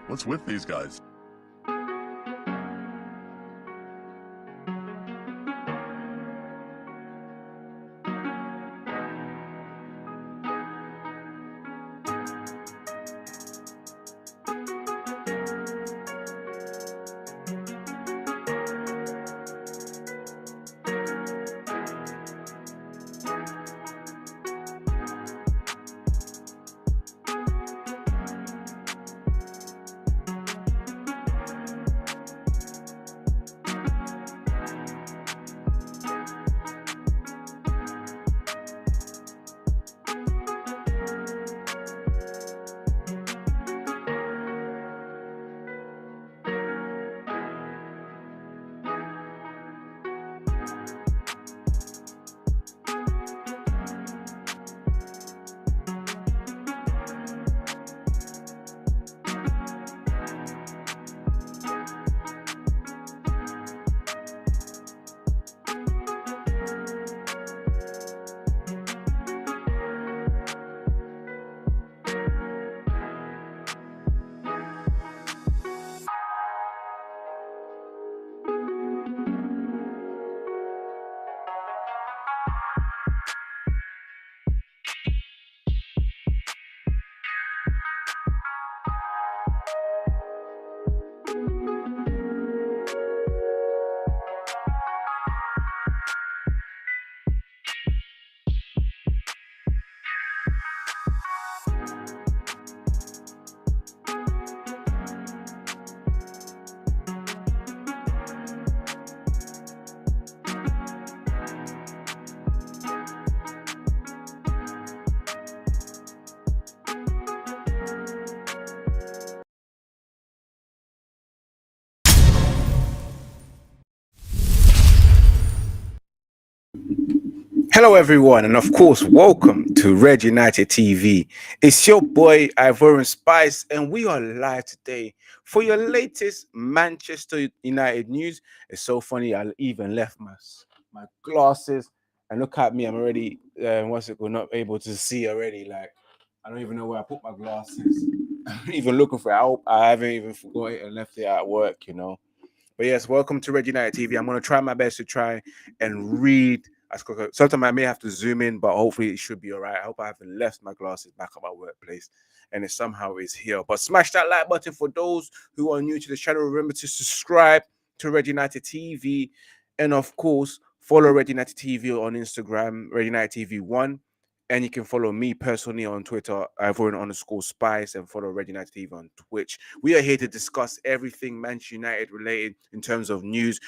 What's with these guys? Hello, everyone, and of course, welcome to Red United TV. It's your boy Ivorian Spice, and we are live today for your latest Manchester United news. It's so funny, I even left my glasses, and look at me, I'm already we're not able to see already. Like, I don't even know where I put my glasses. I'm even looking for it. I hope I haven't even forgot it and left it at work, you know. But yes, welcome to Red United TV. I'm going to try my best to try and read as quick. Sometimes I may have to zoom in, but hopefully it should be all right. I hope I haven't left my glasses back at my workplace and it somehow is here. But smash that like button for those who are new to the channel. Remember to subscribe to Red United TV. And of course, follow Red United TV on Instagram, Red United TV 1. And you can follow me personally on Twitter, Ivorian_Spice, and follow Red United TV on Twitch. We are here to discuss everything Manchester United related in terms of news.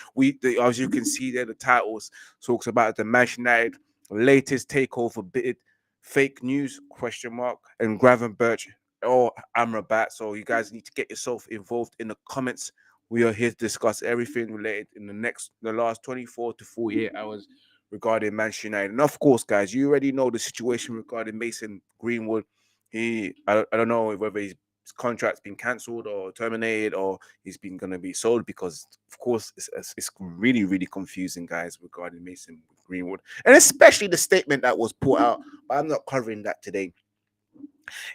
As you can see there, the titles talks about the Manchester United latest takeover bid, fake news, question mark, and Graverberch or Amrabat. So you guys need to get yourself involved in the comments. We are here to discuss everything related in the last 24 to 48 hours regarding Manchester United. And of course, guys, you already know the situation regarding Mason Greenwood. I don't know whether his contract's been cancelled or terminated or he's been going to be sold because, of course, it's really, really confusing, guys, regarding Mason Greenwood. And especially the statement that was put out. But I'm not covering that today.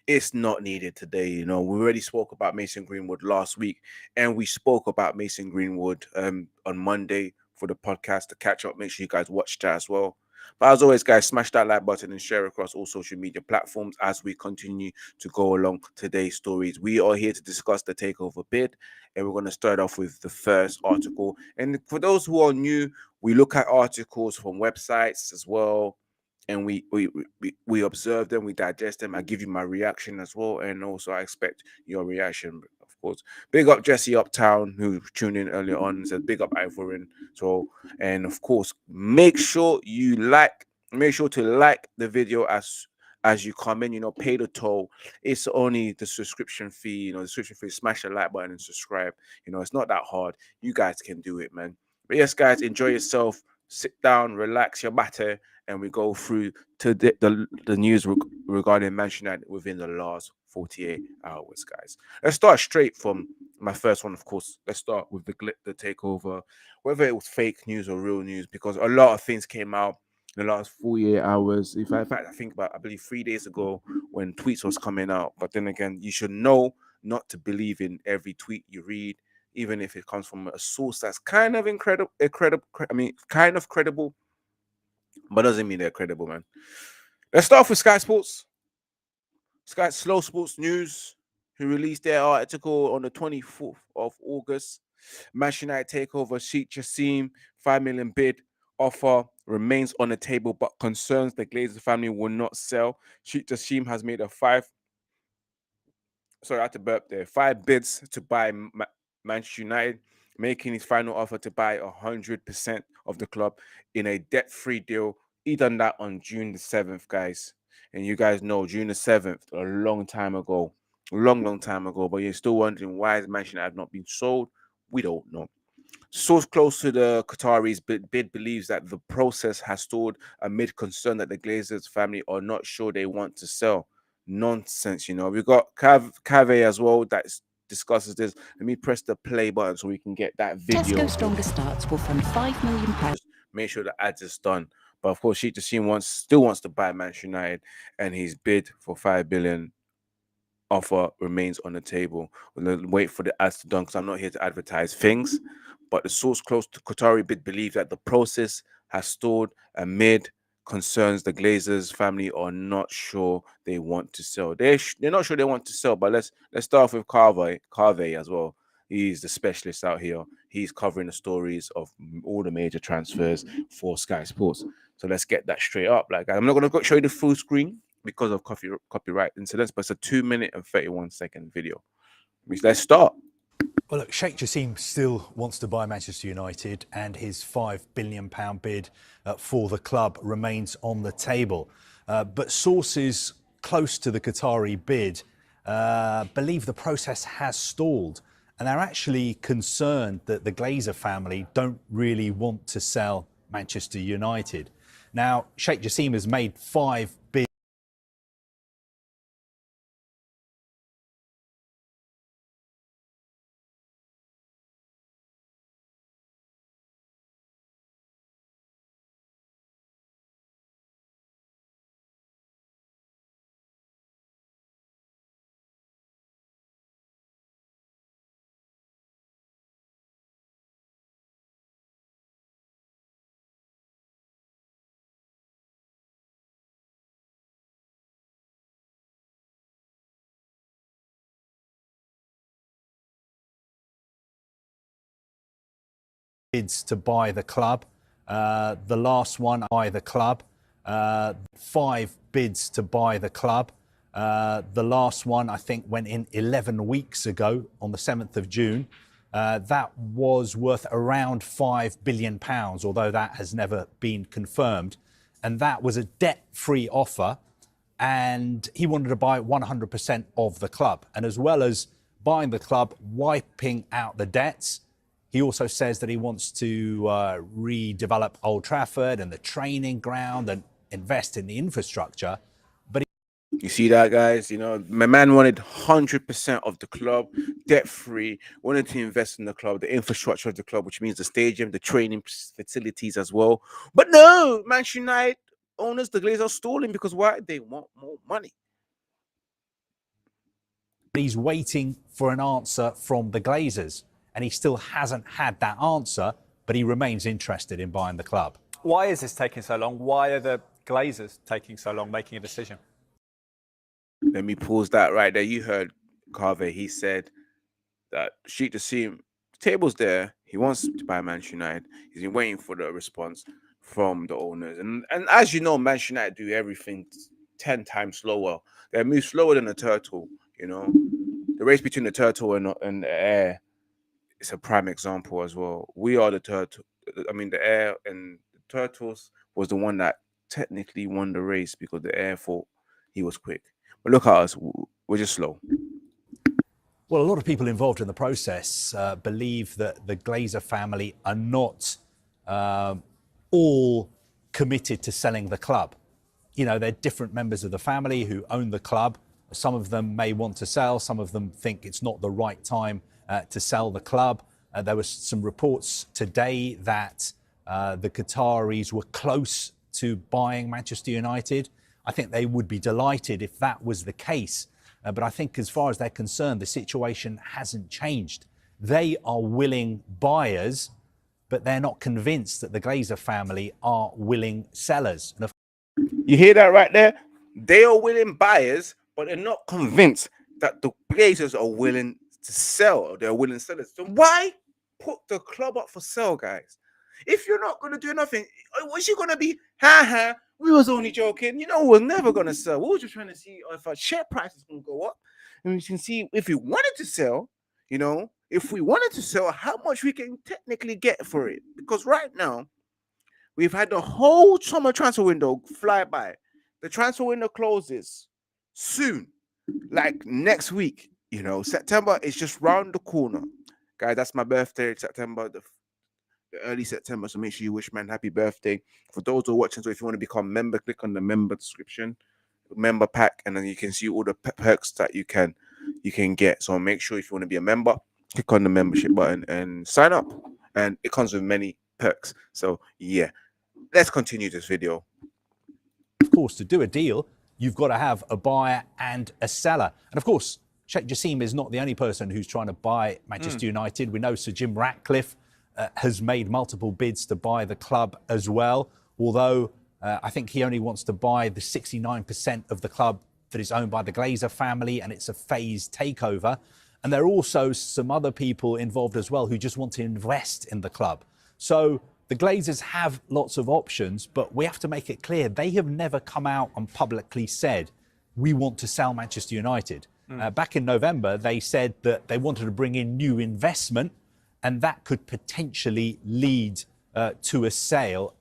It's not needed today. You know, we already spoke about Mason Greenwood last week, and we spoke about Mason Greenwood on Monday for the podcast to catch up. Make sure you guys watch that as well. But as always, guys, smash that like button and share across all social media platforms as we continue to go along today's stories. We are here to discuss the takeover bid, and we're going to start off with the first article. And for those who are new, we look at articles from websites as well, and we observe them, we digest them. I give you my reaction as well, and also I expect your reaction, of course. Big up Jesse Uptown who tuned in earlier on, said big up Ivorian. So, and of course, make sure to like the video as you come in, you know, pay the toll. It's only the subscription fee, you know, the subscription fee. Smash the like button and subscribe. You know, it's not that hard. You guys can do it, man. But yes, guys, enjoy yourself. Sit down, relax your matter, and we go through to the news regarding Manchester United within the last 48 hours, guys. Let's start straight from my first one, of course. Let's start with the takeover, whether it was fake news or real news, because a lot of things came out in the last 48 hours. In fact, I think about, I believe 3 days ago when tweets was coming out. But then again, you should know not to believe in every tweet you read, even if it comes from a source that's kind of kind of credible, but doesn't mean they're credible, man. Let's start off with Sky Sports. Sky Slow Sports News, who released their article on the 24th of August. Manchester United takeover Sheikh Jassim, 5 million bid offer remains on the table, but concerns the Glazers family will not sell. Sheikh Jassim has made I had to burp there, 5 bids to buy Manchester United, making his final offer to buy 100% of the club in a debt-free deal. He done that on June the 7th, guys. And you guys know June the 7th, a long time ago. Long time ago. But you're still wondering why is Manchester United not been sold? We don't know. Source close to the Qataris bid believes that the process has stalled amid concern that the Glazers family are not sure they want to sell. Nonsense, you know. We got Cave as well that discusses this. Let me press the play button so we can get that video. Tesco Stronger Starts will fund £5 million. Just make sure the ads is done. But of course, Sheikh Jassim still wants to buy Manchester United, and his bid for 5 billion offer remains on the table. We'll wait for the ads to done because I'm not here to advertise things. But the source close to Qatari bid believes that the process has stalled amid concerns the Glazers family are not sure they want to sell. They're not sure they want to sell, but let's start off with Carve as well. He's the specialist out here. He's covering the stories of all the major transfers for Sky Sports. So let's get that straight up. Like, I'm not going to show you the full screen because of copyright incidents, but it's a 2-minute and 31-second video. Let's start. Well, look, Sheikh Jassim still wants to buy Manchester United, and his £5 billion bid for the club remains on the table. But sources close to the Qatari bid believe the process has stalled, and they're actually concerned that the Glazer family don't really want to sell Manchester United. Now, Sheikh Jassim has made 5 bids to buy the club. The last one, buy the club. 5 bids to buy the club. The last one, I think, went in 11 weeks ago on the 7th of June. That was worth around £5 billion, although that has never been confirmed. And that was a debt-free offer. And he wanted to buy 100% of the club. And as well as buying the club, wiping out the debts, he also says that he wants to redevelop Old Trafford and the training ground and invest in the infrastructure. But you see that, guys? You know, my man wanted 100% of the club, debt-free, wanted to invest in the club, the infrastructure of the club, which means the stadium, the training facilities as well. But no, Manchester United owners, the Glazers are stalling because why? They want more money. He's waiting for an answer from the Glazers, and he still hasn't had that answer, but he remains interested in buying the club. Why is this taking so long? Why are the Glazers taking so long making a decision? Let me pause that right there. You heard Carve. He said that Sheikh Jassim, the table's there. He wants to buy Manchester United. He's been waiting for the response from the owners. And as you know, Manchester United do everything 10 times slower. They move slower than a turtle, you know. The race between the turtle and the air is a prime example as well. We are the turtle. I mean, the air and the turtles was the one that technically won the race because the air thought he was quick. But look at us. We're just slow. Well, a lot of people involved in the process believe that the Glazer family are not all committed to selling the club. You know, they're different members of the family who own the club. Some of them may want to sell. Some of them think it's not the right time to sell the club. There was some reports today that the Qataris were close to buying Manchester United. I think they would be delighted if that was the case. But I think as far as they're concerned, the situation hasn't changed. They are willing buyers, but they're not convinced that the Glazer family are willing sellers. And you hear that right there? They are willing buyers, but they're not convinced that the Glazers are willing to sell, or they're willing sellers. So why put the club up for sale, guys? If you're not going to do nothing, what's you going to be? We was only joking. You know, we're never going to sell. We were just trying to see if our share price is going to go up. And we can see if we wanted to sell, you know, if we wanted to sell, how much we can technically get for it. Because right now, we've had the whole summer transfer window fly by. The transfer window closes soon, like next week. You know, September is just round the corner. Guys, that's my birthday, September, the early September. So make sure you wish man happy birthday. For those who are watching, so if you want to become a member, click on the member description, member pack, and then you can see all the perks that you can get. So make sure if you want to be a member, click on the membership button and sign up. And it comes with many perks. So yeah. Let's continue this video. of course, to do a deal, you've got to have a buyer and a seller. And of course, Sheikh Jassim is not the only person who's trying to buy Manchester United. We know Sir Jim Ratcliffe has made multiple bids to buy the club as well, although I think he only wants to buy the 69% of the club that is owned by the Glazer family, and it's a phased takeover. And there are also some other people involved as well who just want to invest in the club. So the Glazers have lots of options, but we have to make it clear they have never come out and publicly said, we want to sell Manchester United. Back in November, they said that they wanted to bring in new investment, and that could potentially lead to a sale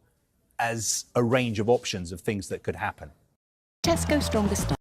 as a range of options of things that could happen. Tesco strongest.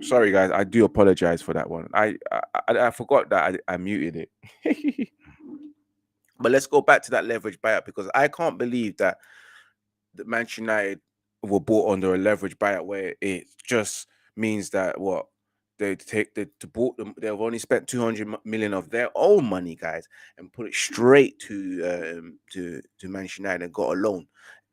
Sorry, guys. I do apologize for that one. I forgot that I muted it. But let's go back to that leverage buyout, because I can't believe that Manchester United were bought under a leverage buyout where it just means that what they bought them. They've only spent 200 million of their own money, guys, and put it straight to Manchester United and got a loan,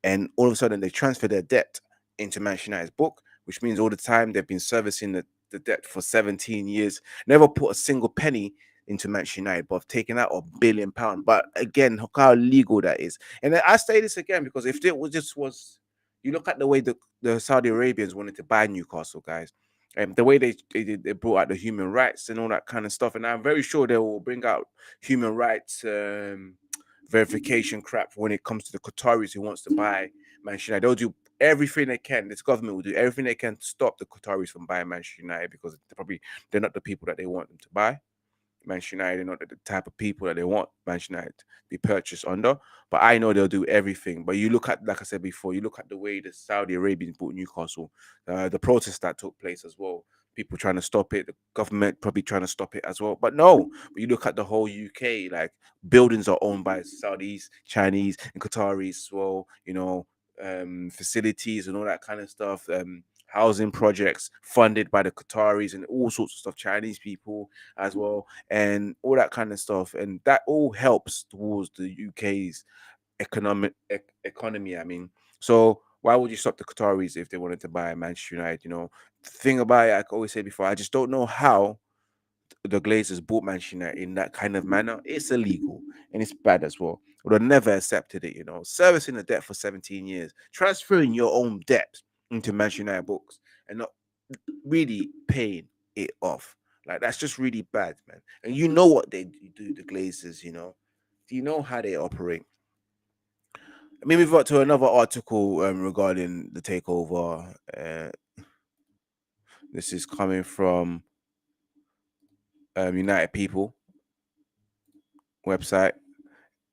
and all of a sudden they transfer their debt into Manchester United's book, which means all the time they've been servicing the debt for 17 years, never put a single penny into Manchester United, but have taken out £1 billion. But again, look how legal that is. And I say this again because if it was you look at the way the Saudi Arabians wanted to buy Newcastle, guys, and the way they brought out the human rights and all that kind of stuff, and I'm very sure they will bring out human rights verification crap when it comes to the Qataris who wants to buy Manchester United. They'll do everything they can. This government will do everything they can to stop the Qataris from buying Manchester United, because they're not the people that they want them to buy. Manchester United, not the type of people that they want Manchester United to be purchased under. But I know they'll do everything. But you look at, like I said before, you look at the way the Saudi Arabians bought Newcastle, the protests that took place as well. People trying to stop it, the government probably trying to stop it as well. But no, but you look at the whole UK, like buildings are owned by Saudis, Chinese, and Qataris as well. You know, facilities and all that kind of stuff. Housing projects funded by the Qataris and all sorts of stuff, Chinese people as well, and all that kind of stuff. And that all helps towards the UK's economy. I mean, so why would you stop the Qataris if they wanted to buy Manchester United? You know, the thing about it, I always say before, I just don't know how the Glazers bought Manchester United in that kind of manner. It's illegal and it's bad as well. Would have never accepted it, you know. Servicing the debt for 17 years, transferring your own debt into Manchester United books and not really paying it off. Like, that's just really bad, man. And you know what they do, the Glazers, you know. Do you know how they operate? Let me move on to another article regarding the takeover. This is coming from United People website.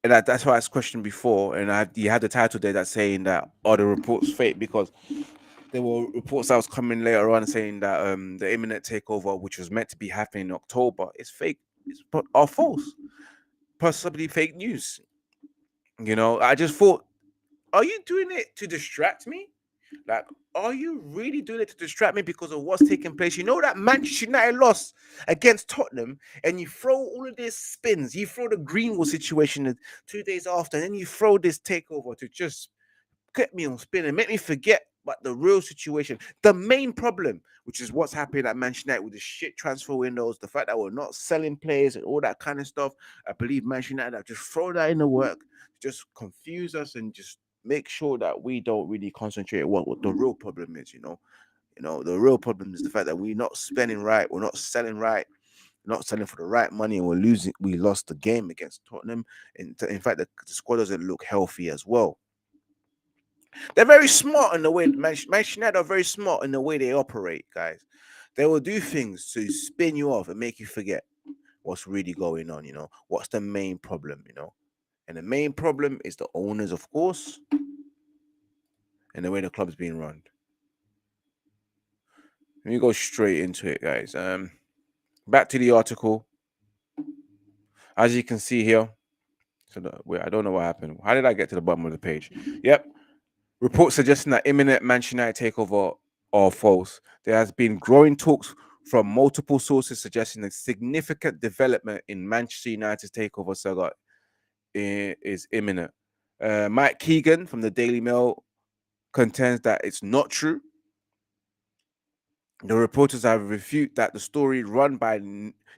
And that's why I asked question before, and you had the title there that's saying that are the reports fake, because there were reports that was coming later on saying that the imminent takeover, which was meant to be happening in October, is fake, are false, possibly fake news. You know, I just thought, are you doing it to distract me? Like, are you really doing it to distract me because of what's taking place? You know that Manchester United lost against Tottenham, and you throw all of these spins. You throw the Greenwood situation 2 days after, and then you throw this takeover to just get me on spin and make me forget about the real situation. The main problem, which is what's happening at Manchester United with the shit transfer windows, the fact that we're not selling players and all that kind of stuff. I believe Manchester United have just thrown that in the work to just confuse us and just make sure that we don't really concentrate on what the real problem is. You know, the real problem is the fact that we're not spending right, we're not selling right, not selling for the right money, and we're losing. We lost the game against Tottenham. In fact, the squad doesn't look healthy as well. They're very smart in the way Manchester United are very smart in the way they operate, guys. They will do things to spin you off and make you forget what's really going on. You know, what's the main problem? You know, and the main problem is the owners, of course, and the way the club's being run. Let me go straight into it, guys. Back to the article. As you can see here, wait, I don't know what happened. How did I get to the bottom of the page? Yep. Reports suggesting that imminent Manchester United takeover are false. There has been growing talks from multiple sources suggesting a significant development in Manchester United's takeover saga is imminent. Mike Keegan from the Daily Mail contends that it's not true. The reporters have refuted that the story run by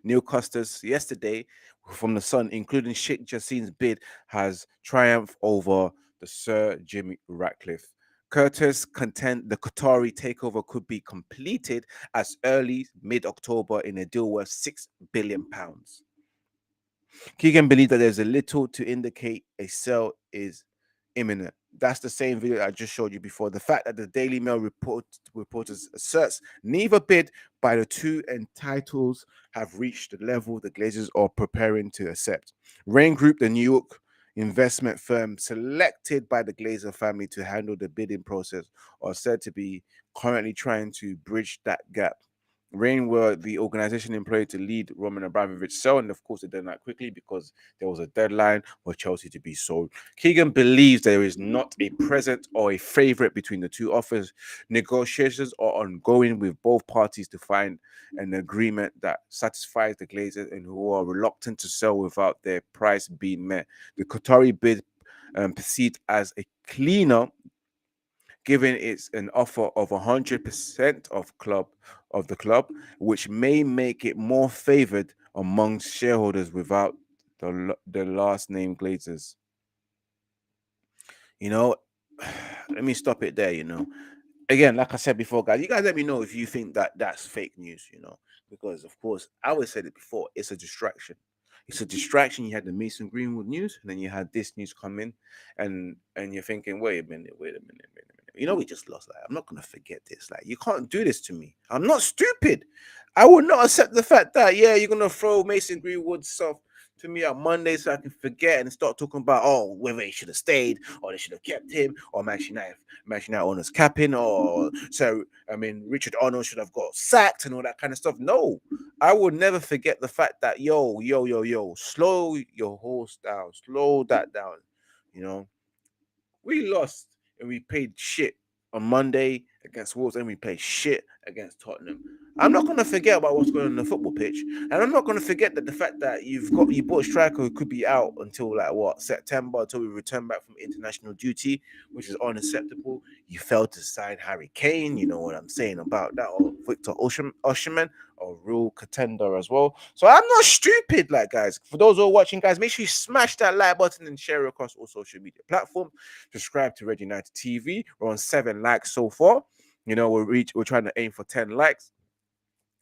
Neil Custis yesterday from The Sun, including Sheikh Jassine's bid, has triumphed over the Sir Jimmy Ratcliffe. Curtis contend the Qatari takeover could be completed as early mid-October in a deal worth £6 billion. Keegan believes that there's a little to indicate a sale is imminent. That's the same video I just showed you before. The fact that the Daily Mail reporters asserts neither bid by the two entitles have reached the level the Glazers are preparing to accept. Rain Group, the New York investment firm selected by the Glazer family to handle the bidding process, are said to be currently trying to bridge that gap. Reign were the organization employed to lead Roman Abramovich sell, and of course they did that quickly because there was a deadline for Chelsea to be sold. Keegan believes there is not a present or a favorite between the two offers. Negotiations are ongoing with both parties to find an agreement that satisfies the Glazers and who are reluctant to sell without their price being met. The Qatari bid perceived as a cleaner, given it's an offer of 100% of the club, which may make it more favored amongst shareholders without the last name Glazers. You know, let me stop it there. Again, like I said before, guys, you guys let me know if you think that that's fake news. Because of course I always said it before, it's a distraction. It's a distraction. You had the Mason Greenwood news, and then you had this news come in, and you're thinking, wait a minute. We just lost. Like, I'm not gonna forget this. Like, you can't do this to me. I'm not stupid. I will not accept the fact that you're gonna throw Mason Greenwood stuff to me on Monday so I can forget and start talking about whether he should have stayed or they should have kept him or Manchester United owners capping or Richard Arnold should have got sacked and all that kind of stuff. No, I will never forget the fact that yo, slow your horse down, slow that down. We lost and we paid shit on Monday against Wolves, and we played shit against Tottenham. I'm not gonna forget about what's going on the football pitch, and I'm not gonna forget that the fact that you bought a striker who could be out until September, until we return back from international duty, which is unacceptable. You failed to sign Harry Kane. You know what I'm saying about that, or Victor Osimhen, a real contender as well. So I'm not stupid, guys. For those who are watching, guys, make sure you smash that like button and share it across all social media platforms. Subscribe to Red United TV. We're on 7 likes so far. We're trying to aim for 10 likes.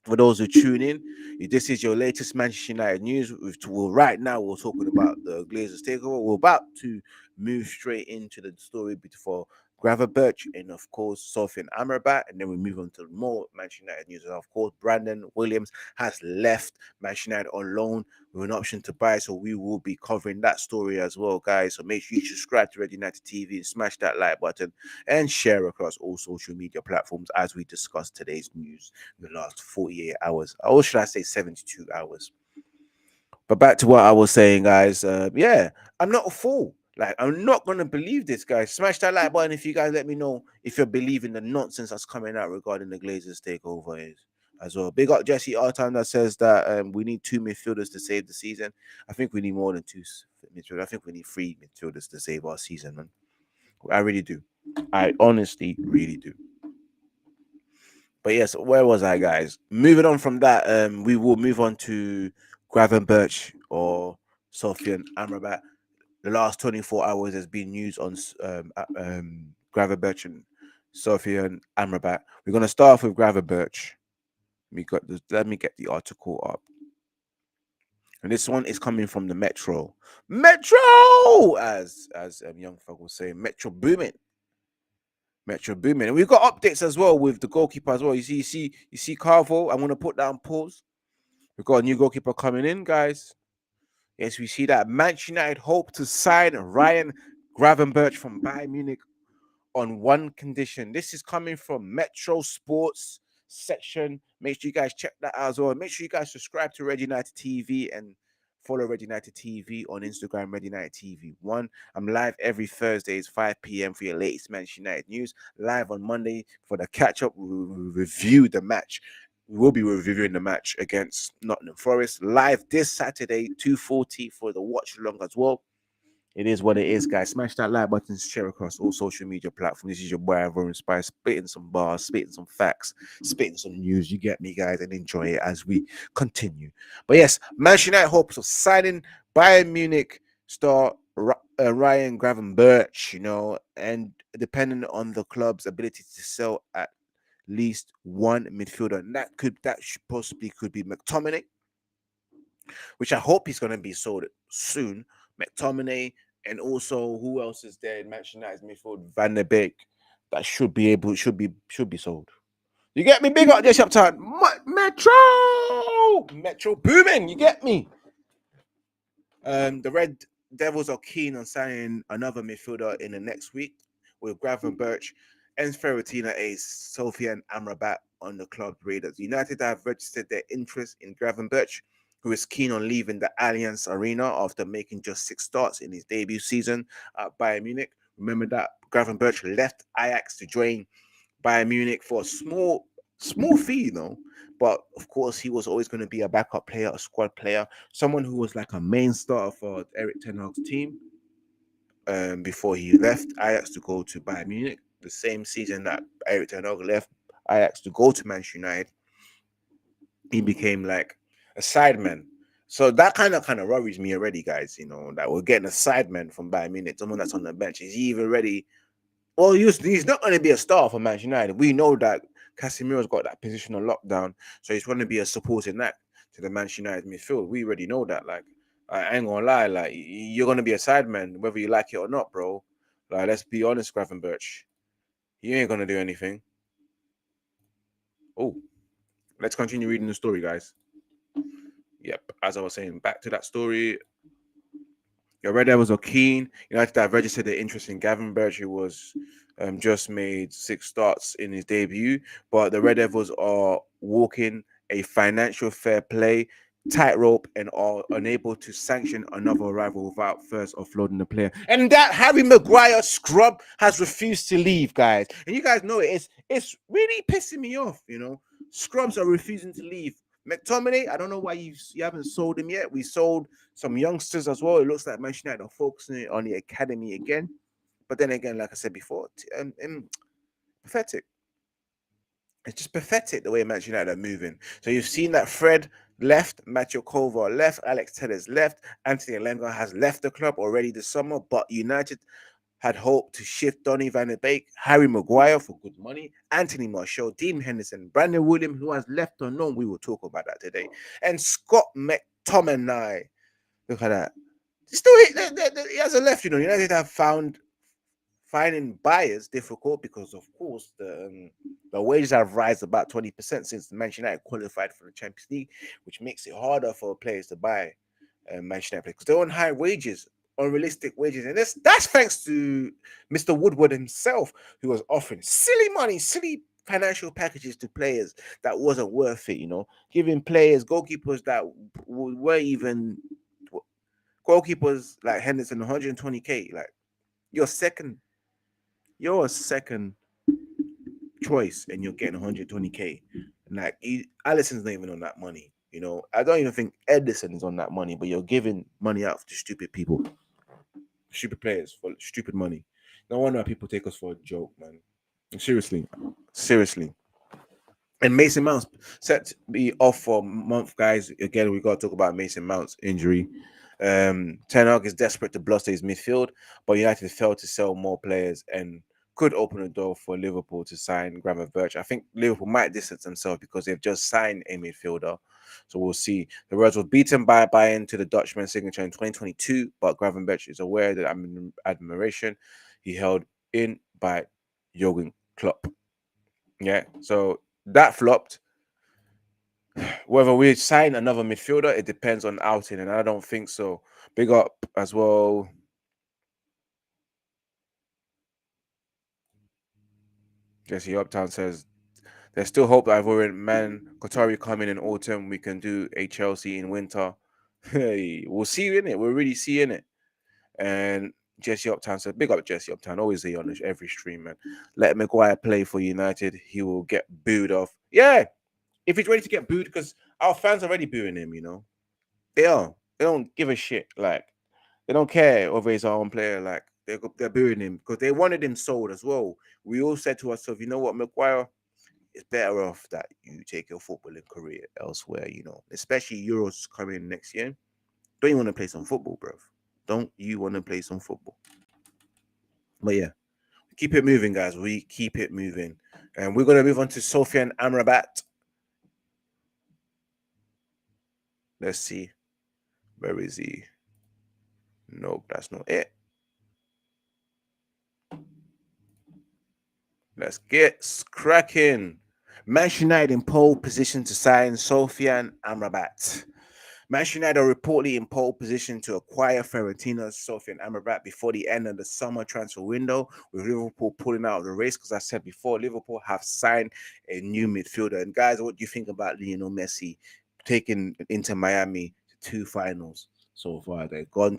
For those who tune in, this is your latest Manchester United news. Right now, we're talking about the Glazers takeover. We're about to move straight into the story before Graverberch and, of course, Sofian Amrabat. And then we move on to more Manchester United news. And, of course, Brandon Williams has left Manchester United on loan with an option to buy. So we will be covering that story as well, guys. So make sure you subscribe to Red United TV and smash that like button and share across all social media platforms as we discuss today's news in the last 48 hours. Or should I say 72 hours? But back to what I was saying, guys. I'm not a fool. I'm not going to believe this, guys. Smash that like button if you guys let me know if you're believing the nonsense that's coming out regarding the Glazers takeover as well. Big up Jesse R-Time that says that we need 2 midfielders to save the season. I think we need more than 2 midfielders. I think we need 3 midfielders to save our season, man. I really do. I honestly really do. But yes, where was I, guys? Moving on from that, we will move on to Gravenberch or Sofian Amrabat. The last 24 hours has been news on Gravenberch and Sofian Amrabat. We're going to start off with Gravenberch. Let me get the article up. And this one is coming from the Metro. Metro! As young folk will say, Metro booming. And we've got updates as well with the goalkeeper as well. You see Carvo. I'm going to put that on pause. We've got a new goalkeeper coming in, guys. Yes, we see that Manchester United hope to sign Ryan Gravenberch from Bayern Munich on one condition. This is coming from Metro Sports section. Make sure you guys check that out as well. Make sure you guys subscribe to Red United TV and follow Red United TV on Instagram, Red United TV 1. I'm live every Thursdays, 5 p.m. for your latest Manchester United news. Live on Monday for the catch-up. We'll review the match. We will be reviewing the match against Nottingham Forest live this Saturday, 2:40 for the watch along as well. It is what it is, guys. Smash that like button, share across all social media platforms. This is your boy Ivorian Spice, spitting some bars, spitting some facts, spitting some news. You get me, guys, and enjoy it as we continue. But yes, Manchester United hopes of signing Bayern Munich star Ryan Gravenberch, and depending on the club's ability to sell at least one midfielder, and that could possibly be McTominay, which I hope he's going to be sold soon. McTominay, and also who else is there in Manchester United's midfield? Van der Beek, that should be sold. You get me? Big up this uptown. Metro booming. You get me? The Red Devils are keen on signing another midfielder in the next week with Gravenberch, Enz Ferretina Ace, Sofian Amrabat on the club radars. United have registered their interest in Graverberch, who is keen on leaving the Allianz Arena after making just 6 starts in his debut season at Bayern Munich. Remember that Gravenberch left Ajax to join Bayern Munich for a small fee, you know. But of course, he was always going to be a backup player, a squad player, someone who was like a main starter for Eric Ten Hag's team before he left Ajax to go to Bayern Munich. The same season that Eric Ten Hag left Ajax to go to Manchester United, he became like a sideman. So that kind of worries me already, guys. You know, that we're getting a sideman from Bayern Munich, someone that's on the bench. Is he even ready? Well, he's not going to be a star for Manchester United. We know that Casemiro's got that position on lockdown, so he's going to be a supporting act to the Manchester United midfield. We already know that. Like, I ain't gonna lie, like you're going to be a sideman whether you like it or not, bro. Like, let's be honest, Gravenberch, you ain't going to do anything. Oh, let's continue reading the story, guys. Yep, as I was saying, back to that story. Your Red Devils are keen. United have registered their interest in Gravenberch, who was just made 6 starts in his debut. But the Red Devils are walking a financial fair play tightrope and are unable to sanction another arrival without first offloading the player. And that Harry Maguire scrub has refused to leave, guys. And you guys know it's really pissing me off, you know. Scrubs are refusing to leave. McTominay, I don't know why you haven't sold him yet. We sold some youngsters as well. It looks like Manchester United are focusing on the academy again. But then again, like I said before, pathetic. It's just pathetic the way Manchester United are moving. So you've seen that Fred left, Mateo Kovac left, Alex Telles left, Anthony Elanga has left the club already this summer, but United had hoped to shift Donny van der Beek, Harry Maguire for good money, Anthony Martial, Dean Henderson, Brandon Williams, who has left unknown. We will talk about that today. And Scott McTominay. Look at that. Still, he hasn't left, you know. United have finding buyers difficult because, of course, the wages have risen about 20% since Manchester United qualified for the Champions League, which makes it harder for players to buy Manchester United players because they're on high wages, unrealistic wages, and that's thanks to Mr. Woodward himself, who was offering silly money, silly financial packages to players that wasn't worth it. You know, giving players, goalkeepers that were even goalkeepers like Henderson 120k, like you're a second choice and you're getting 120k. Like Alisson's not even on that money. You know, I don't even think Edison is on that money, but you're giving money out to stupid people, stupid players for stupid money. No wonder people take us for a joke, man. Seriously. And Mason Mount's set to be off for a month, guys. Again, we got to talk about Mason Mount's injury. Ten Hag is desperate to bluster his midfield, but United failed to sell more players and could open the door for Liverpool to sign Gravenberch. I think Liverpool might distance themselves because they've just signed a midfielder. So we'll see. The Reds were beaten by Bayern to the Dutchman's signature in 2022, but Gravenberch is aware that admiration he held in by Jurgen Klopp. Yeah, so that flopped. Whether we sign another midfielder, it depends on outing, and I don't think so. Big up as well. Jesse Uptown says, there's still hope that Ivorian man Qatari coming in autumn. We can do a Chelsea in winter. Hey, we'll see in it. We're really seeing it. And Jesse Uptown said, big up Jesse Uptown. Always there on every stream, man. Let Maguire play for United. He will get booed off. Yeah, if he's ready to get booed, because our fans are already booing him, you know. They are. They don't give a shit. Like, they don't care whether he's our own player. Like, they're booing him because they wanted him sold as well. We all said to ourselves, you know what, Maguire, it's better off that you take your footballing career elsewhere, you know, especially Euros coming next year. Don't you want to play some football, bro? Don't you want to play some football? But yeah, keep it moving, guys. We keep it moving. And we're going to move on to Sofian Amrabat. Let's see. Where is he? Nope, that's not it. Let's get cracking. Manchester United in pole position to sign Sofian Amrabat. Manchester United are reportedly in pole position to acquire Fiorentina's Sofian Amrabat before the end of the summer transfer window, with Liverpool pulling out of the race. Because I said before, Liverpool have signed a new midfielder. And guys, what do you think about Lionel Messi taking Inter Miami to 2 finals so far? They've won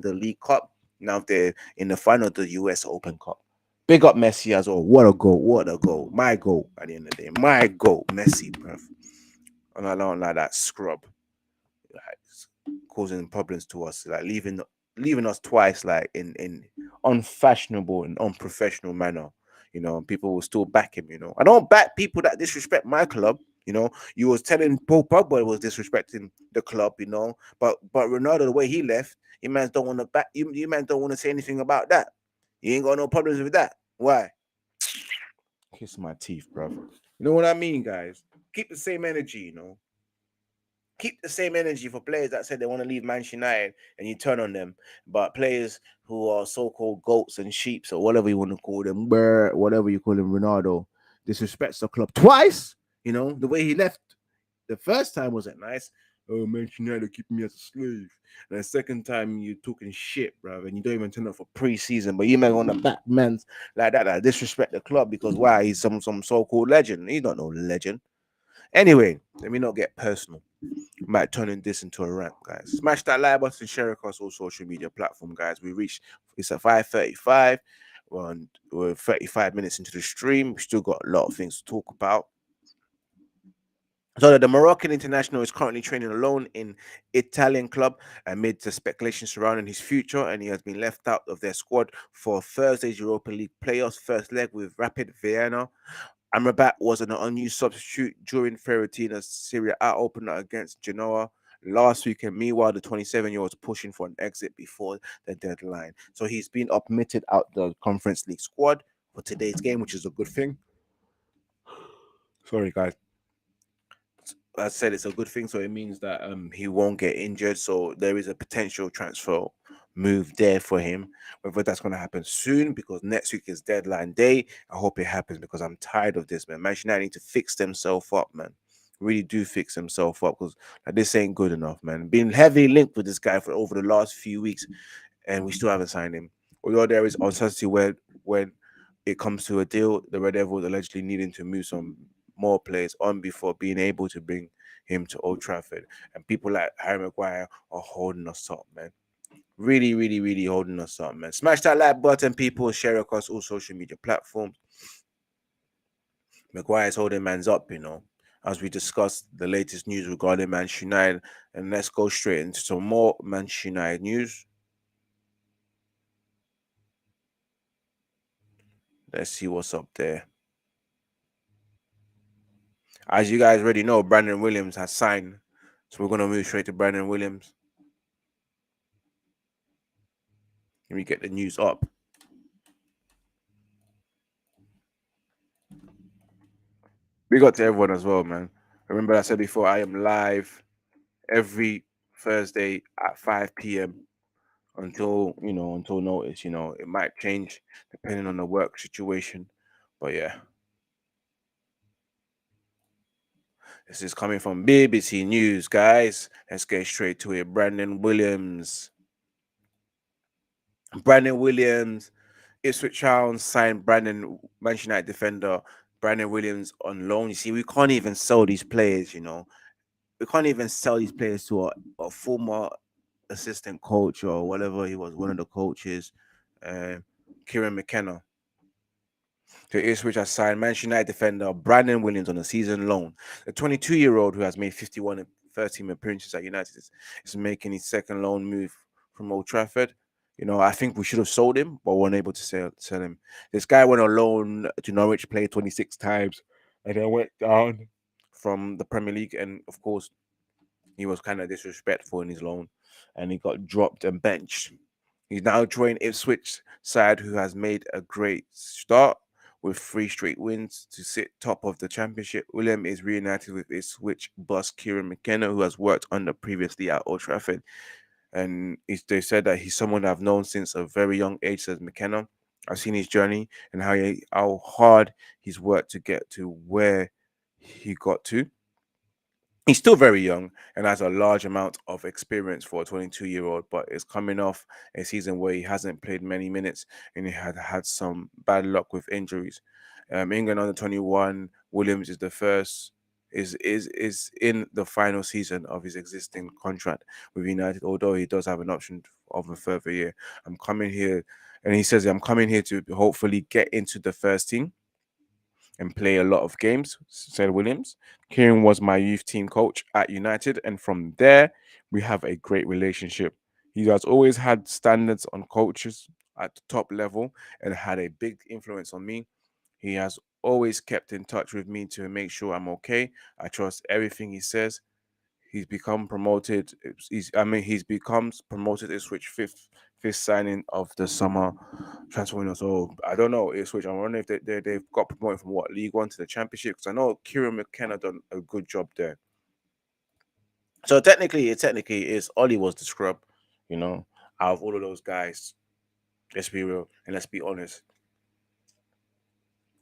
the League Cup. Now they're in the final of the US Open Cup. Big up Messi as well. What a goal! What a goal! My goal at the end of the day. My goal, Messi, bro. And I don't like that scrub. Like, causing problems to us, like leaving us twice, like in unfashionable and unprofessional manner. You know, people will still back him. You know, I don't back people that disrespect my club. You know, you was telling Paul Pogba was disrespecting the club. You know, but Ronaldo, the way he left, you man don't want to back you man don't want to say anything about that. You ain't got no problems with that. Why? Kiss my teeth, bro. You know what I mean, guys? Keep the same energy. You know, keep the same energy for players that said they want to leave Manchester United and you turn on them. But players who are so-called goats and sheeps or whatever you want to call them, whatever you call him, Ronaldo, disrespects the club twice. You know, the way he left the first time wasn't nice. Oh, Manchester United keeping me as a slave. And the second time you talking shit, bro, and you don't even turn up for pre-season, but you man on the back man's like that disrespect the club because why? He's some so-called legend. He's not no legend. Anyway, let me not get personal. Might turning this into a rant, guys. Smash that like button, share across all social media platforms, guys. It's at 5:35. We're 35 minutes into the stream. We still got a lot of things to talk about. So the Moroccan international is currently training alone in Italian club amid the speculation surrounding his future, and he has been left out of their squad for Thursday's Europa League playoffs first leg with Rapid Vienna. Amrabat was an unused substitute during Fiorentina's Serie A opener against Genoa last week, and meanwhile, the 27-year-old is pushing for an exit before the deadline. So he's been admitted out the Conference League squad for today's game, which is a good thing. Sorry, guys. I said it's a good thing, so it means that he won't get injured. So there is a potential transfer move there for him. Whether that's going to happen soon, because next week is deadline day. I hope it happens because I'm tired of this, man. Manchester United need to fix themselves up, man. Really do fix themselves up because this ain't good enough, man. Been heavily linked with this guy for over the last few weeks, and we still haven't signed him. Although there is uncertainty when it comes to a deal, the Red Devils allegedly needing to move some more players on before being able to bring him to Old Trafford. And people like Harry Maguire are holding us up, man. Really, really, really holding us up, man. Smash that like button, people. Share across all social media platforms. Maguire's holding man's up, you know, as we discussed the latest news regarding Manchester United. And let's go straight into some more Manchester United news. Let's see what's up there. As you guys already know, Brandon Williams has signed. So we're going to move straight to Brandon Williams. Let me get the news up. We got to everyone as well, man. Remember I said before, I am live every Thursday at 5 p.m. until notice. You know, it might change depending on the work situation. But yeah. This is coming from BBC News, guys. Let's get straight to it. Brandon Williams, Ipswich Town signed Manchester United defender Brandon Williams on loan. You see, we can't even sell these players, you know. We can't even sell these players to a former assistant coach or whatever he was, one of the coaches, Kieran McKenna. To Ipswich has signed Manchester United defender Brandon Williams on a season loan. The 22-year-old who has made 51 and 13 appearances at United is making his second loan move from Old Trafford. You know, I think we should have sold him, but weren't able to sell him. This guy went on loan to Norwich, played 26 times, and then went down from the Premier League. And of course, he was kind of disrespectful in his loan, and he got dropped and benched. He's now joined Ipswich side, who has made a great start with 3 straight wins to sit top of the championship. William is reunited with Ipswich boss Kieran McKenna, who has worked under previously at Old Trafford. And they said that he's someone I've known since a very young age, says McKenna. I've seen his journey and how hard he's worked to get to where he got to. He's still very young and has a large amount of experience for a 22-year-old, but is coming off a season where he hasn't played many minutes and he had some bad luck with injuries. England under 21, Williams is the first is in the final season of his existing contract with United, although he does have an option of a further year. I'm coming here, and he says I'm coming here to hopefully get into the first team and play a lot of games, said Williams. Kieran was my youth team coach at United, and from there, we have a great relationship. He has always had standards on coaches at the top level and had a big influence on me. He has always kept in touch with me to make sure I'm okay. I trust everything he says. He's become promoted. He's becomes promoted Ipswich fifth signing of the summer transfer window. So I don't know Ipswich. I'm wondering if they've got promoted from what League One to the Championship, because I know Kieran McKenna done a good job there. So technically is Ollie was the scrub, out of all of those guys. Let's be real and let's be honest.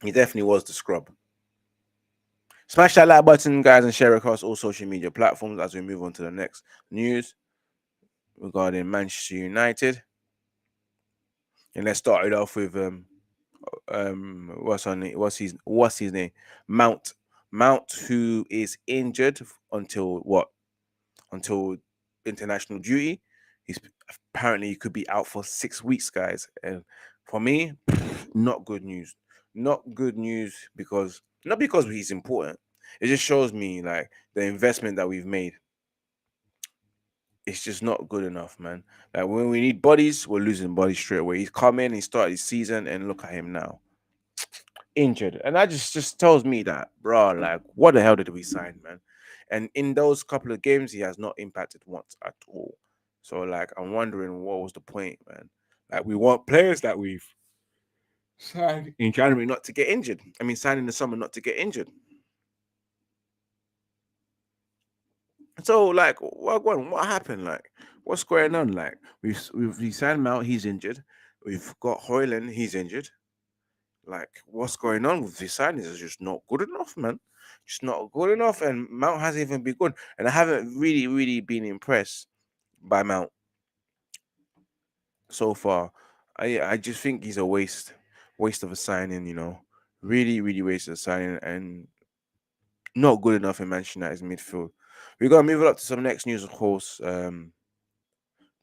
He definitely was the scrub. Smash that like button, guys, and share across all social media platforms as we move on to the next news regarding Manchester United. And let's start it off with what's his name? Mount, who is injured until international duty. He's apparently he could be out for 6 weeks, guys. And for me, not good news. Not good news not because he's important. It just shows me like the investment that we've made. It's just not good enough, man. Like when we need bodies, we're losing bodies straight away. He's come in, he started his season, and look at him now. Injured. And that just tells me that, bro, like, what the hell did we sign, man? And in those couple of games, he has not impacted once at all. So, like, I'm wondering what was the point, man? Like, we want players that we've signed in January not to get injured. I mean, signed in the summer not to get injured. So, like, what happened? Like, what's going on? Like, we signed Mount, he's injured. We've got Hoyland, he's injured. Like, what's going on with these signings? Is just not good enough, man. Just not good enough, and Mount hasn't even been good. And I haven't really been impressed by Mount so far. I just think he's a waste of a signing. Really waste of a signing, and not good enough in Manchester United's midfield. We're gonna move it up to some next news, of course.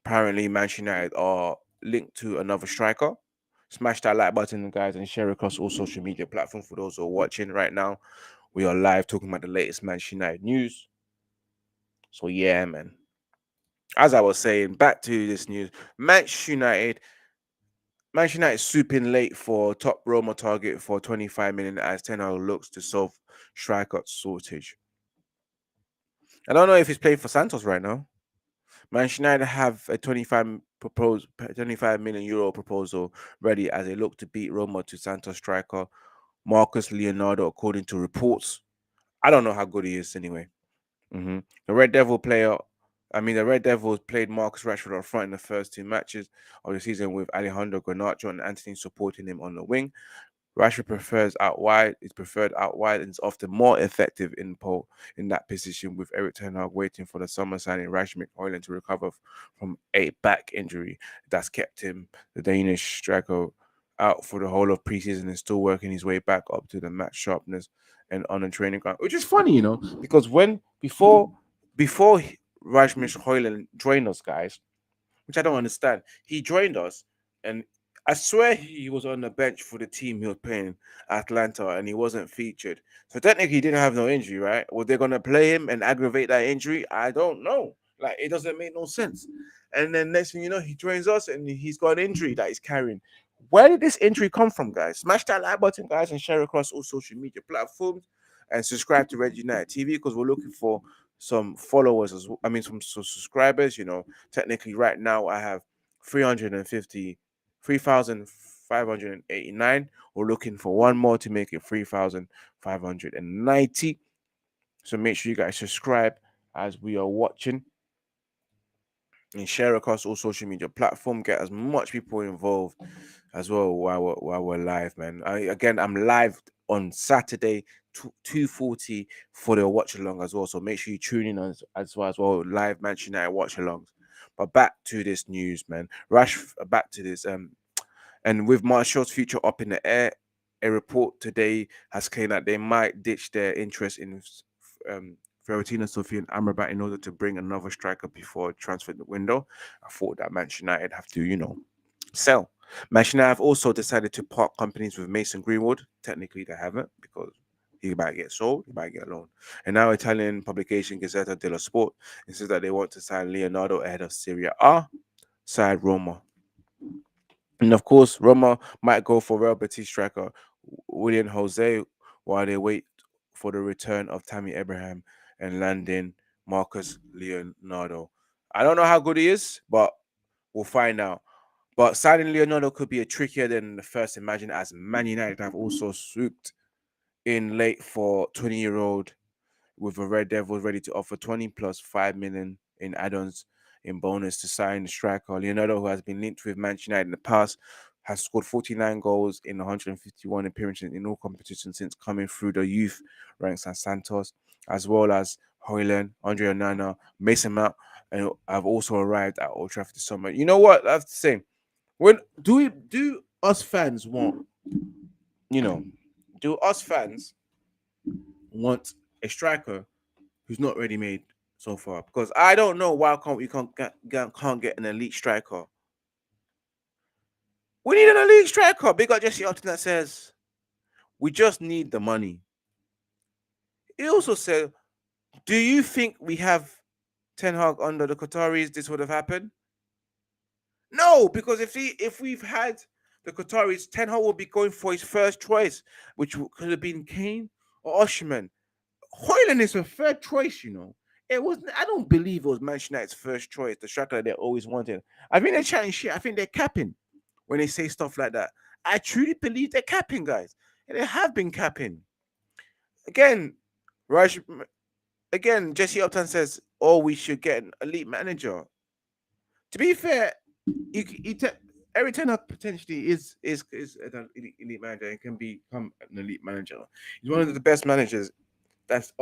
Apparently, Manchester United are linked to another striker. Smash that like button, guys, and share across all social media platforms for those who are watching right now. We are live talking about the latest Manchester United news. So, yeah, man. As I was saying, back to this news. Manchester United swooping late for top Roma target for 25 million as Ten Hag looks to solve striker shortage. I don't know if he's playing for Santos right now. Manchester United have a 25 million euro proposal ready as they look to beat Roma to Santos striker Marcus Leonardo, according to reports. I don't know how good he is anyway. The Red Devils played Marcus Rashford up front in the first 2 matches of the season with Alejandro Garnacho and Anthony supporting him on the wing. Rashford prefers out wide. It's preferred out wide and is often more effective in that position, with Eric Ten Hag waiting for the summer signing Rasmus Højlund to recover from a back injury that's kept him, the Danish striker, out for the whole of preseason and still working his way back up to the match sharpness and on the training ground. Which is funny, because before Rasmus Højlund joined us, guys, which I don't understand, he joined us and I swear he was on the bench for the team he was playing, Atlanta, and he wasn't featured. So technically he didn't have no injury, right? Were they going to play him and aggravate that injury? I don't know. Like, it doesn't make no sense. And then next thing you know, he joins us and he's got an injury that he's carrying. Where did this injury come from, guys? Smash that like button, guys, and share across all social media platforms. And subscribe to Red United TV because we're looking for some followers as well. I mean, some subscribers. Technically right now I have 3,589. We're looking for one more to make it 3,590. So make sure you guys subscribe as we are watching and share across all social media platforms. Get as much people involved as well while we're live, man. I'm live on Saturday, 2:40 for the watch along as well. So make sure you tune in as well live Manchester United watch alongs. But back to this news, man. Back to this. And with Martial's future up in the air, a report today has claimed that they might ditch their interest in Fiorentina, Sofia, and Amrabat in order to bring another striker before transfer window. I thought that Manchester United have to, sell. Manchester United have also decided to part companies with Mason Greenwood. Technically, they haven't because he might get sold, he might get loaned. And now Italian publication Gazzetta dello Sport says that they want to sign Leonardo ahead of Serie A side Roma. And of course, Roma might go for Real Betis striker William Jose while they wait for the return of Tammy Abraham and landing Marcus Leonardo. I don't know how good he is, but we'll find out. But signing Leonardo could be trickier than the first imagined, as Man United have also swooped in late for 20-year-old with the Red Devils ready to offer 20 plus 5 million in add-ons in bonus to sign the striker. Leonardo, who has been linked with Manchester United in the past, has scored 49 goals in 151 appearances in all competitions since coming through the youth ranks at Santos, as well as Hoyland, Andre Onana, Mason Mount, and have also arrived at Old Trafford this summer. You know what? That's the same. When do us fans want, do us fans want a striker who's not ready made so far? Because I don't know why we can't get an elite striker. We need an elite striker. Big up Jesse Upton that says we just need the money. He also said, do you think we have Ten Hag under the Qataris, this would have happened? No, because if we've had the Qataris, Ten Hag would be going for his first choice, which could have been Kane or Osimhen. Hoyland is a third choice, It wasn't. I don't believe it was Manchester United's first choice, the striker that they always wanted. I think they're chatting shit. I think they're capping when they say stuff like that. I truly believe they're capping, guys. And they have been capping. Again, Jesse Upton says, oh, we should get an elite manager. To be fair, Eric Ten Hag potentially is an elite manager and can become an elite manager. He's one of the best managers that's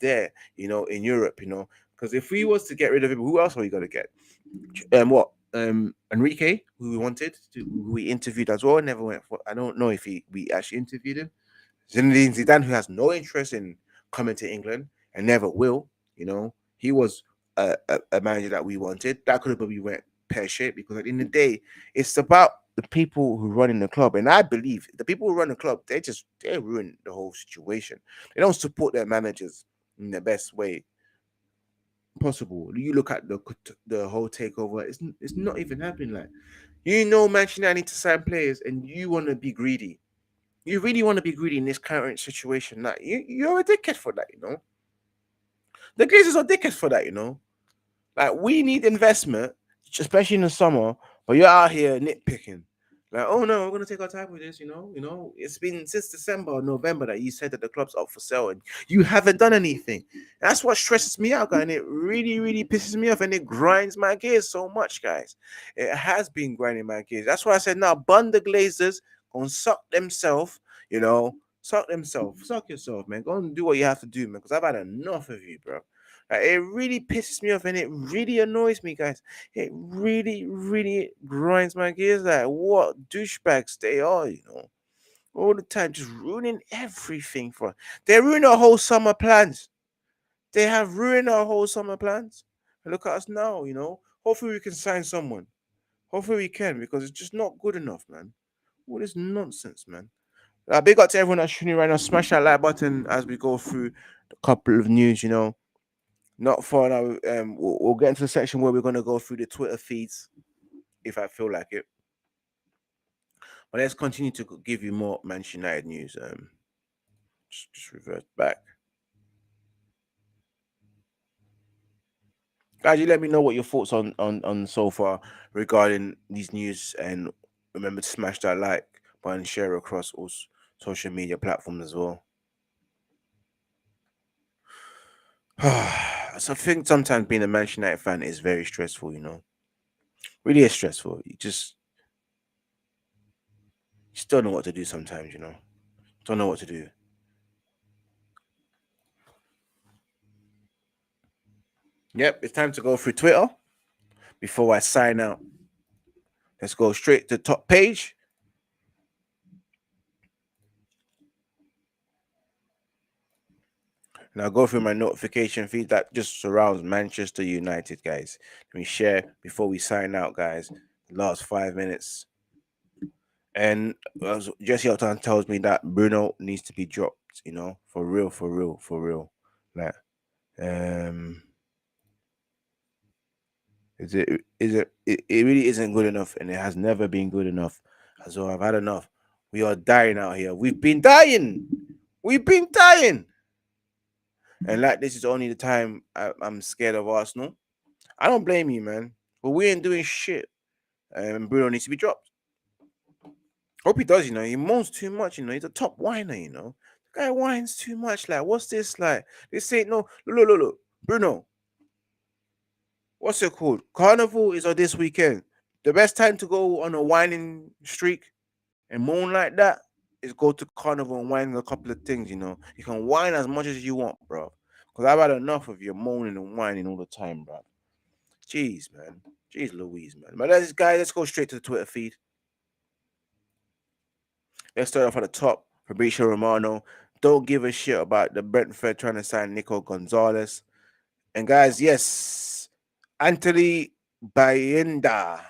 there, in Europe, because if we was to get rid of him, who else are we gonna get? Enrique, who we wanted who we interviewed as well, never went for. I don't know if we actually interviewed him. Zinedine Zidane, who has no interest in coming to England and never will, he was a manager that we wanted. That could have probably went pear-shaped, because at the end of the day, it's about the people who run in the club. And I believe the people who run the club, they ruin the whole situation. They don't support their managers in the best way possible. You look at the whole takeover, it's not even happening. Like, Manchester United need to sign players and you want to be greedy. You really want to be greedy in this current situation. Like, you're a dickhead for that, The Glazers are dickheads for that, Like, we need investment, especially in the summer, but you're out here nitpicking. Like, oh no, we're gonna take our time with this, It's been since December or November that you said that the club's up for sale and you haven't done anything. That's what stresses me out, guys, and it really, really pisses me off, and it grinds my gears so much, guys. It has been grinding my gears. That's why I said, now, bun the Glazers, go and suck themselves, suck yourself, man. Go and do what you have to do, man, because I've had enough of you, bro. It really pisses me off and it really annoys me, guys. It really, really grinds my gears. Like, what douchebags they are, all the time, just ruining everything for us. They ruin our whole summer plans. They have ruined our whole summer plans. And look at us now, Hopefully we can sign someone. Hopefully we can, because it's just not good enough, man. All this nonsense, man. Big up to everyone that's tuning right now. Smash that like button as we go through a couple of news, Not far now. We'll get into the section where we're going to go through the Twitter feeds, if I feel like it. But let's continue to give you more Manchester United news. Just revert back. Guys, you let me know what your thoughts on so far regarding these news, and remember to smash that like button and share across all social media platforms as well. So I think sometimes being a Manchester United fan is very stressful, Really is stressful. You just don't know what to do sometimes, Don't know what to do. Yep, it's time to go through Twitter before I sign out. Let's go straight to the top page. Now go through my notification feed that just surrounds Manchester United, guys. Let me share before we sign out, guys. The last 5 minutes. And Jesse Elton tells me that Bruno needs to be dropped, you know, for real, for real, for real. Like, it really isn't good enough, and it has never been good enough. So I've had enough. We are dying out here. We've been dying. We've been dying. And like this is only the time I'm scared of Arsenal. I don't blame you, man. But we ain't doing shit. And Bruno needs to be dropped. Hope he does, you know. He moans too much, you know. He's a top whiner, you know. The guy whines too much. Like, what's this like? They say no. Look. Bruno. What's it called? Carnival is on this weekend. The best time to go on a whining streak and moan like that is go to Carnival and whine a couple of things, you know. You can whine as much as you want, bro. Because I've had enough of your moaning and whining all the time, bro. Jeez, man. Jeez Louise, man. But let's go straight to the Twitter feed. Let's start off at the top. Fabrizio Romano. Don't give a shit about the Brentford trying to sign Nico Gonzalez. And guys, yes, Anthony Bayenda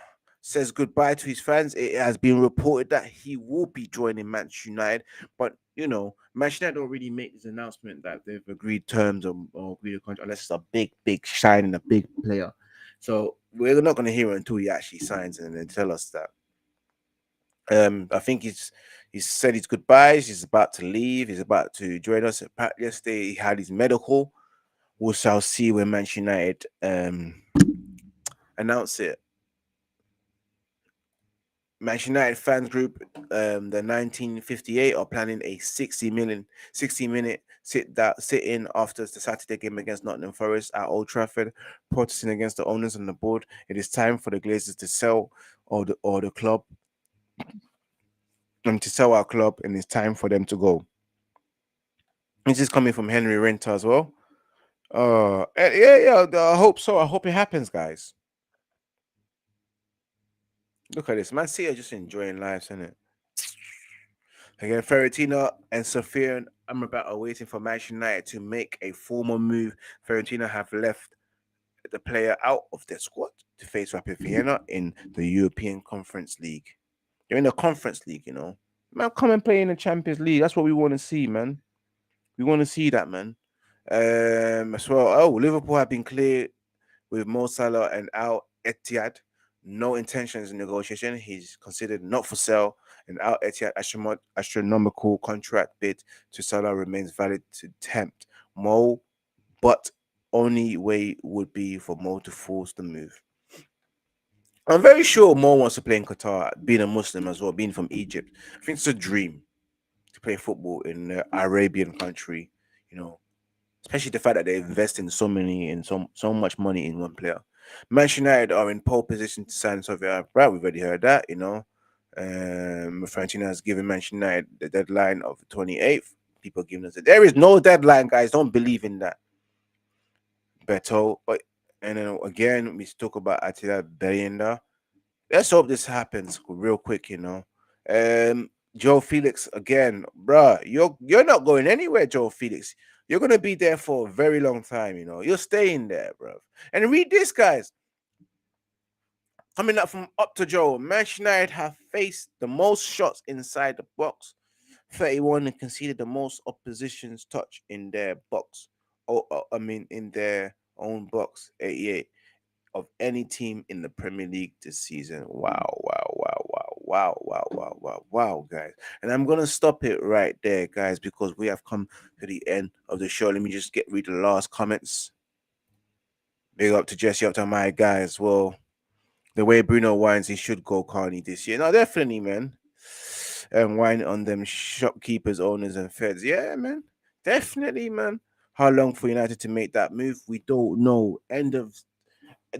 says goodbye to his fans. It has been reported that he will be joining Manchester United, but you know, Manchester United don't really make this announcement that they've agreed terms or agreed a contract unless it's a big shine and a big player. So we're not going to hear it until he actually signs and then tell us that. I think he's said his goodbyes. He's about to leave. He's about to join us. Yesterday he had his medical. We shall see when Manchester United announce it. Manchester United fans group, the 1958 are planning a 60-minute sit-in after the Saturday game against Nottingham Forest at Old Trafford, protesting against the owners on the board. It is time for the Glazers to sell or the club. To sell our club, and it's time for them to go. This is coming from Henry Renter as well. Yeah. I hope so. I hope it happens, guys. Look at this. Man City are just enjoying life, isn't it? Again, Fiorentina and Sofia and Amrabat are waiting for Manchester United to make a formal move. Fiorentina have left the player out of their squad to face Rapid Vienna in the European Conference League. They're in the Conference League, you know. Man, come and play in the Champions League. That's what we want to see, man. We want to see that, man. As well. Liverpool have been clear with Mo Salah and Al Ittihad. No intentions in negotiation. He's considered not for sale, and Al Ittihad astronomical contract bid to Salah remains valid to tempt Mo, but only way would be for Mo to force the move. I'm very sure Mo wants to play in Qatar, being a Muslim as well, being from Egypt. I think it's a dream to play football in an Arabian country, you know, especially the fact that they invest in so much money in one player. Manchester United are in pole position to sign Sofia Amrabat. We've already heard that, you know. Fiorentina has given Manchester United the deadline of the 28th. People giving us there is no deadline, guys. Don't believe in that. Beto, and then again we talk about Attila Bayenda. Let's hope this happens real quick, you know. Joe Felix again, bruh. You're not going anywhere, Joe Felix. You're gonna be there for a very long time, you know. You're staying there, bro. And read this, guys. Coming up from up to Joe, Manchester United have faced the most shots inside the box, 31, and conceded the most opposition's touch in their box. In their own box, 88 of any team in the Premier League this season. Wow, guys. And I'm going to stop it right there, guys, because we have come to the end of the show. Let me just read the last comments. Big up to Jesse, up to my guy as well. The way Bruno whines, he should go Carney this year. No, definitely, man. And whine on them shopkeepers, owners, and feds. Yeah, man. Definitely, man. How long for United to make that move? We don't know. End of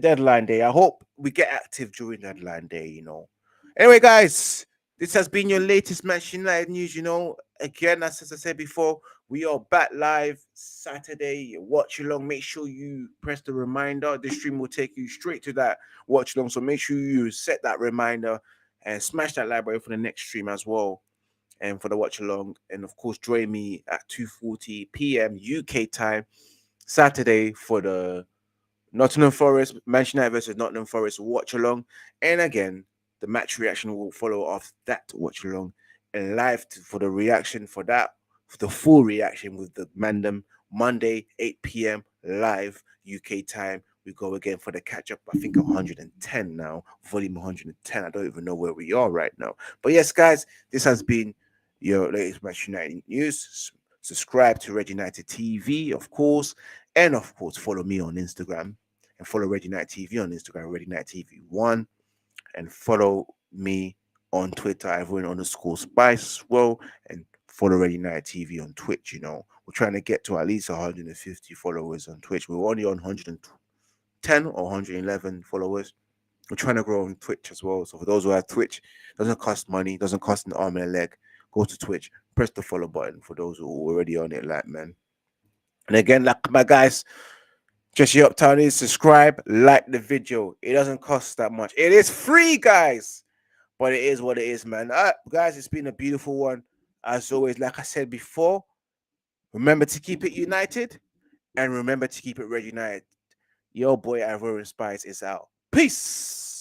deadline day. I hope we get active during deadline day, you know. Anyway, guys, this has been your latest Manchester United news, you know. Again, as I said before, We are back live Saturday. Watch along. Make sure you press the reminder. This stream will take you straight to that watch along. So make sure you set that reminder and smash that like button for the next stream as well. And for the watch along. And of course, join me at 2:40 p.m. UK time Saturday for the Nottingham Forest, Manchester United versus Nottingham Forest watch along. And again, the match reaction will follow after that watch along. And live for the reaction for that, for the full reaction with the Mandem Monday, 8 p.m. live UK time. We go again for the catch up. I think 110 now, volume 110. I don't even know where we are right now. But yes, guys, this has been your latest Manchester United news. Subscribe to Red United TV, of course. And of course, follow me on Instagram. And follow Red United TV on Instagram, Red United TV1. And follow me on Twitter, Ivorian_Spice as well. And follow Red United TV on Twitch. You know, we're trying to get to at least 150 followers on Twitch. We're only on 110 or 111 followers. We're trying to grow on Twitch as well. So for those who have Twitch, doesn't cost money, doesn't cost an arm and a leg. Go to Twitch, press the follow button for those who are already on it, like, man. And again, like my guys, just your uptown is subscribe, like the video. It doesn't cost that much. It is free, guys. But it is what it is, man. Guys, it's been a beautiful one. As always, like I said before, remember to keep it united and remember to keep it Red United. Your boy Ivorian Spice is out. Peace.